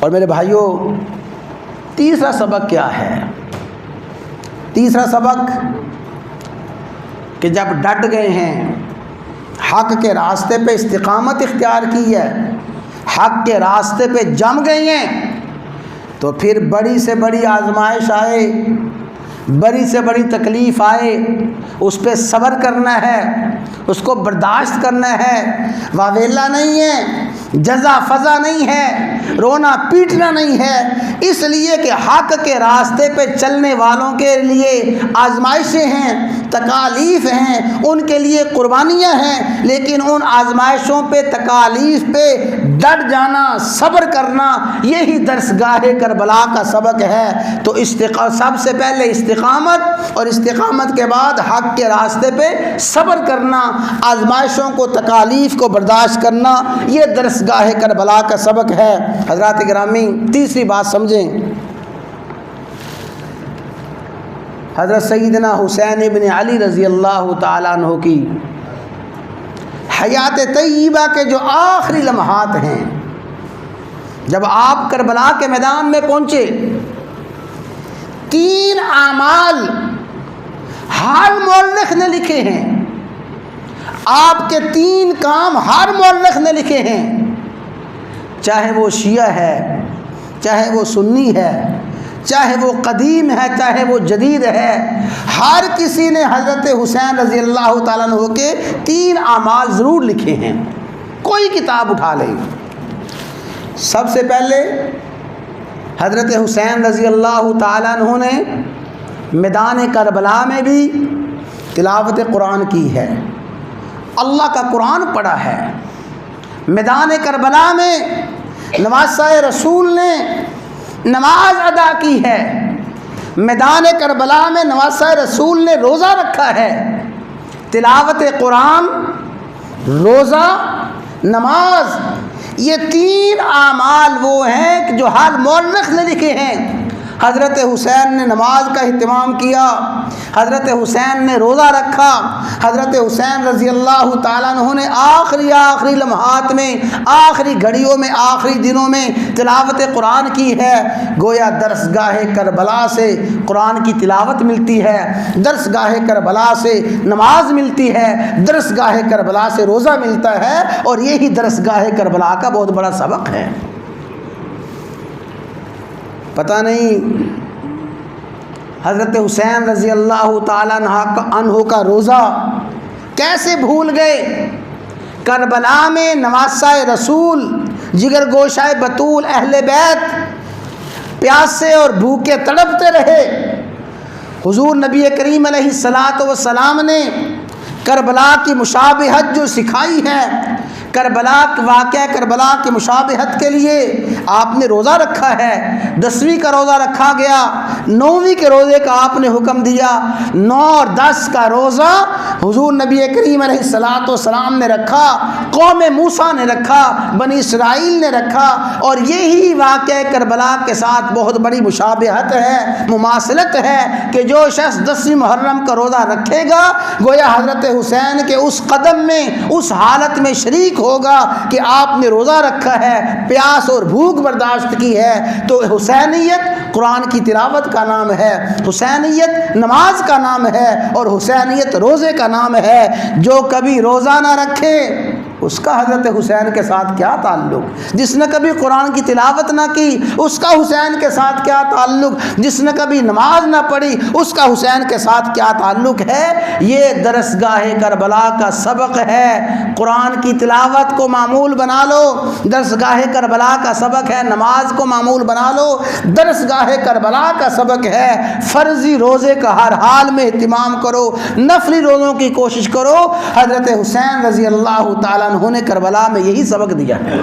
اور میرے بھائیوں، تیسرا سبق کیا ہے؟ تیسرا سبق کہ جب ڈٹ گئے ہیں، حق کے راستے پہ استقامت اختیار کی ہے، حق کے راستے پہ جم گئے ہیں، تو پھر بڑی سے بڑی آزمائش آئے، بڑی سے بڑی تکلیف آئے، اس پہ صبر کرنا ہے، اس کو برداشت کرنا ہے، واویلا نہیں ہے، جزا فضا نہیں ہے، رونا پیٹنا نہیں ہے، اس لیے کہ حق کے راستے پہ چلنے والوں کے لیے آزمائشیں ہیں، تکالیف ہیں، ان کے لیے قربانیاں ہیں، لیکن ان آزمائشوں پہ، تکالیف پہ ڈٹ جانا، صبر کرنا، یہی درسگاہ کربلا کا سبق ہے۔ تو سب سے پہلے استقامت، اور استقامت کے بعد حق کے راستے پہ صبر کرنا، آزمائشوں کو، تکالیف کو برداشت کرنا، یہ درسگاہ کربلا کا سبق ہے۔ حضرات گرامی، تیسری بات سمجھیں، حضرت سیدنا حسین ابن علی رضی اللہ تعالیٰ عنہ کی حیات طیبہ کے جو آخری لمحات ہیں، جب آپ کربلا کے میدان میں پہنچے، 3 اعمال ہر مورخ نے لکھے ہیں، آپ کے 3 کام ہر مورخ نے لکھے ہیں، چاہے وہ شیعہ ہے، چاہے وہ سنی ہے، چاہے وہ قدیم ہے، چاہے وہ جدید ہے، ہر کسی نے حضرت حسین رضی اللہ تعالیٰ عنہ کے 3 اعمال ضرور لکھے ہیں، کوئی کتاب اٹھا لیں۔ سب سے پہلے حضرت حسین رضی اللہ تعالیٰ عنہ نے میدان کربلا میں بھی تلاوت قرآن کی ہے، اللہ کا قرآن پڑھا ہے۔ میدان کربلا میں نواسہ رسول نے نماز ادا کی ہے، میدان کربلا میں نواسہ رسول نے روزہ رکھا ہے۔ تلاوت قرآن، روزہ، نماز، یہ 3 اعمال وہ ہیں جو ہر مورخ نے لکھے ہیں۔ حضرت حسین نے نماز کا اہتمام کیا، حضرت حسین نے روزہ رکھا، حضرت حسین رضی اللہ تعالیٰ عنہ نے آخری لمحات میں، آخری گھڑیوں میں، آخری دنوں میں تلاوت قرآن کی ہے۔ گویا درسگاہ کربلا سے قرآن کی تلاوت ملتی ہے، درسگاہ کربلا سے نماز ملتی ہے، درسگاہ کربلا سے روزہ ملتا ہے، اور یہی درسگاہ کربلا کا بہت بڑا سبق ہے۔ پتہ نہیں حضرت حسین رضی اللہ تعالیٰ عنہ کا روزہ کیسے بھول گئے؟ کربلا میں نواسہ رسول، جگر گوشہ بطول اہل بیت پیاسے اور بھوکے تڑپتے رہے۔ حضور نبی کریم علیہ الصلاۃ والسلام نے کربلا کی مشابہت جو سکھائی ہے، واقعہ کربلا کی مشابہت کے لیے آپ نے روزہ رکھا ہے۔ 10ویں کا روزہ رکھا گیا، 9ویں کے روزے کا آپ نے حکم دیا، 9 اور 10 کا روزہ حضور نبی کریم علیہ الصلاۃ والسلام نے رکھا، قوم موسیٰ نے رکھا، بنی اسرائیل نے رکھا، اور یہی واقعہ کربلا کے ساتھ بہت بڑی مشابہت ہے، مماثلت ہے، کہ جو شخص 10ویں محرم کا روزہ رکھے گا، گویا حضرت حسین کے اس قدم میں، اس حالت میں شریک ہوگا کہ آپ نے روزہ رکھا ہے، پیاس اور بھوک برداشت کی ہے۔ تو حسینیت قرآن کی تلاوت کا نام ہے، حسینیت نماز کا نام ہے، اور حسینیت روزے کا نام ہے۔ جو کبھی روزہ نہ رکھے، اس کا حضرت حسین کے ساتھ کیا تعلق؟ جس نے کبھی قرآن کی تلاوت نہ کی، اس کا حسین کے ساتھ کیا تعلق؟ جس نے کبھی نماز نہ پڑھی، اس کا حسین کے ساتھ کیا تعلق ہے؟ یہ درسگاہ کربلا کا سبق ہے۔ قرآن کی تلاوت کو معمول بنا لو، درسگاہ کربلا کا سبق ہے۔ نماز کو معمول بنا لو، درسگاہ کربلا کا سبق ہے۔ فرضی روزے کا ہر حال میں اہتمام کرو، نفلی روزوں کی کوشش کرو۔ حضرت حسین رضی اللہ تعالیٰ عنہ نے کربلا میں یہی سبق دیا ہے۔